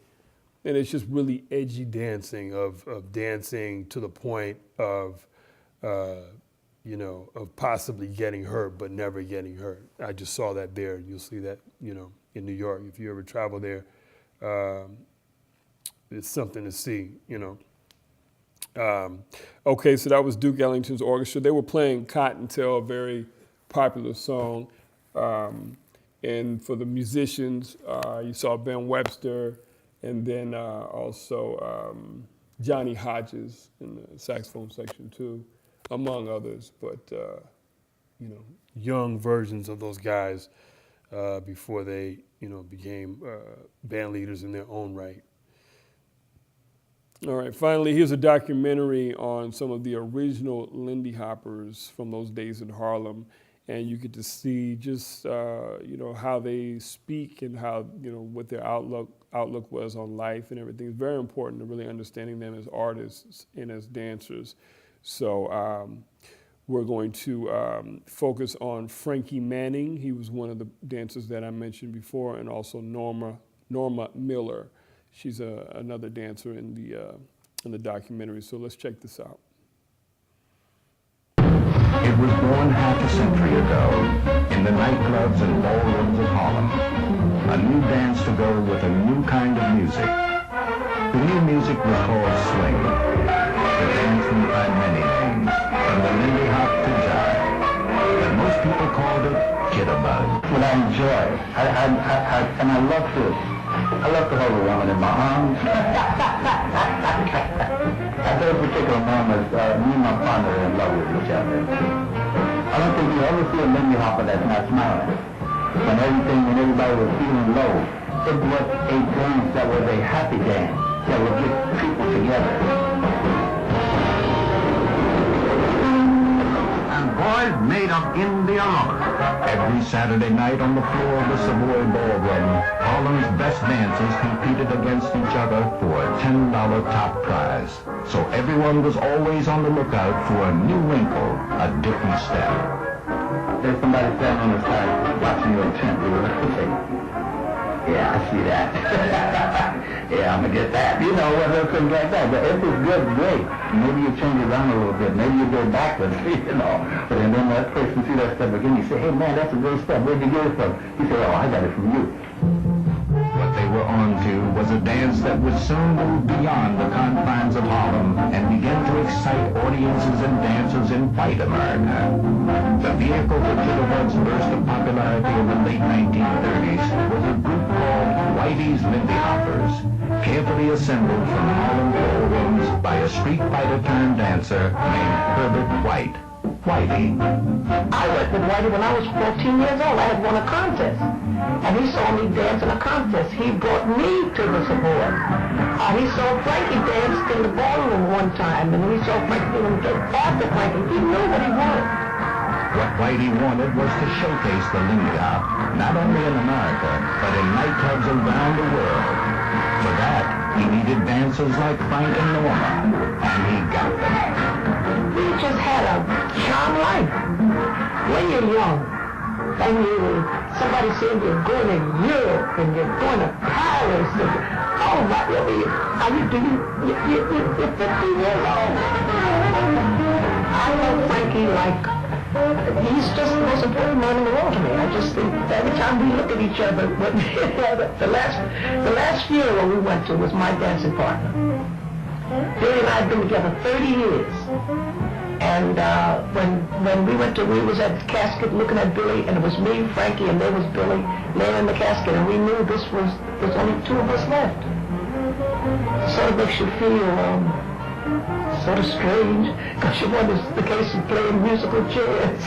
S6: And it's just really edgy dancing of dancing to the point of, of possibly getting hurt, but never getting hurt. I just saw that there. You'll see that, in New York. If you ever travel there, it's something to see, Okay, so that was Duke Ellington's orchestra. They were playing Cottontail, a very popular song. And for the musicians, you saw Ben Webster, and then also Johnny Hodges in the saxophone section too, among others. But, young versions of those guys before they, became band leaders in their own right.
S2: All right, finally, here's a documentary on some of the original Lindy Hoppers from those days in Harlem. And you get to see just, how they speak and how, what their outlook was on life and everything. It's very important to really understanding them as artists and as dancers. So we're going to focus on Frankie Manning. He was one of the dancers that I mentioned before, and also Norma Miller. She's another dancer in the documentary. So let's check this out.
S15: It was born half a century ago in the nightclubs and ballrooms of Harlem. A new dance to go with a new kind of music. The new music was called swing. The dance went by many names, from the Lindy Hop to jive. But most people called it jitterbug.
S14: What I enjoy, and I love to hold a woman in my arms. At those particular moments, me and my partner are in love with each other. I don't think you ever see a Lindy Hopper that's not smiling. When everybody was feeling low, it was a dance that was a happy dance that would get people together.
S15: And boys made of India lovers. Every Saturday night on the floor of the Savoy Ballroom, Harlem's best dancers competed against each other for a $10 top prize. So everyone was always on the lookout for a new wrinkle, a different step.
S14: There's somebody standing on the side watching you intently. Yeah, I see that. Yeah, I'm gonna get that. Whether things like that. But if it's good, great. Maybe you change it around a little bit. Maybe you go backwards, But then that person see that step again, you say, hey man, that's a great step. Where'd you get it from? He said, oh, I got it from you.
S15: What they were on to was a dance that would soon move beyond the confines of Harlem and begin to excite audiences and dancers in white America. The vehicle for Jitterbug's burst of popularity in the late 1930s was a group called Whitey's Lindy Hoppers, carefully assembled from Harlem ballrooms by a street fighter turned dancer named Herbert White. Whitey.
S16: I worked with Whitey when I was 14 years old. I had won a contest. And he saw me dance in a contest. He brought me to the Savoy. He saw Frankie dance in the ballroom one time, and he saw Frankie after Frankie. He knew what he wanted.
S15: What Whitey wanted was to showcase the Lindy Hop, not only in America, but in nightclubs around the world. For that, he needed dancers like Frank and Norma, and he got them.
S16: We just had a charm life. When you're young, and somebody said you're going to Europe and you're going to Paris, and, oh my, you're 50 years old. I love Frankie like, he's just the most important man in the world to me. I just think every time we look at each other, the last funeral we went to was my dancing partner. Billy and I have been together 30 years. And when we was at the casket looking at Billy, and it was me, Frankie, and there was Billy laying in the casket, and we knew there's only two of us left. Sort of makes you feel sort of strange, because you wonder the case of playing musical chairs.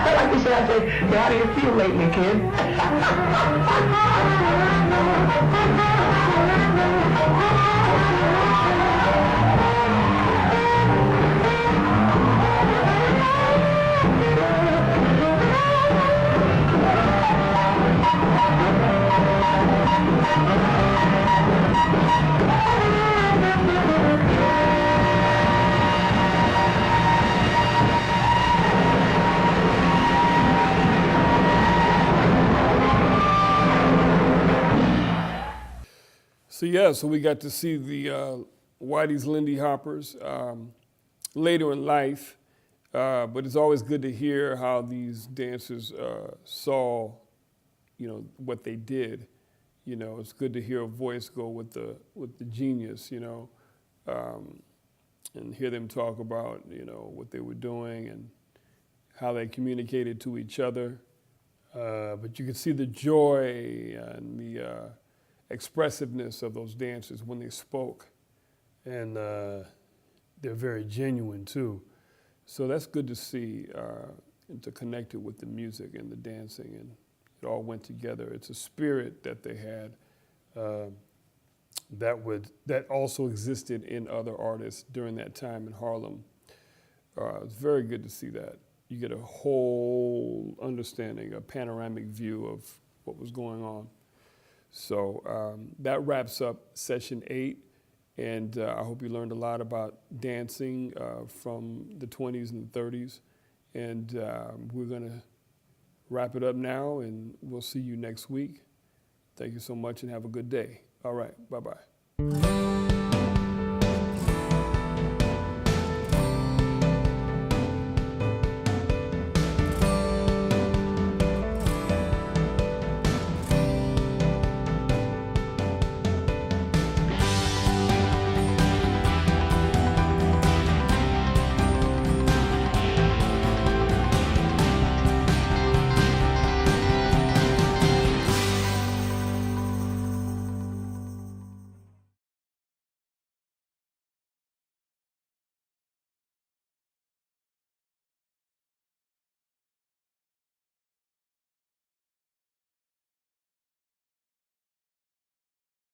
S16: Like you said, I say, how do you feel lately, kid?
S2: So we got to see the Whitey's Lindy Hoppers later in life, but it's always good to hear how these dancers saw, what they did. It's good to hear a voice go with the genius, and hear them talk about, what they were doing and how they communicated to each other. But you could see the joy and the expressiveness of those dancers when they spoke. And they're very genuine too. So that's good to see and to connect it with the music and the dancing, and it all went together. It's a spirit that they had that also existed in other artists during that time in Harlem. It's very good to see that. You get a whole understanding, a panoramic view of what was going on. So that wraps up session 8, and I hope you learned a lot about dancing from the 20s and the 30s. And we're gonna wrap it up now, and we'll see you next week. Thank you so much and have a good day. All right, bye-bye.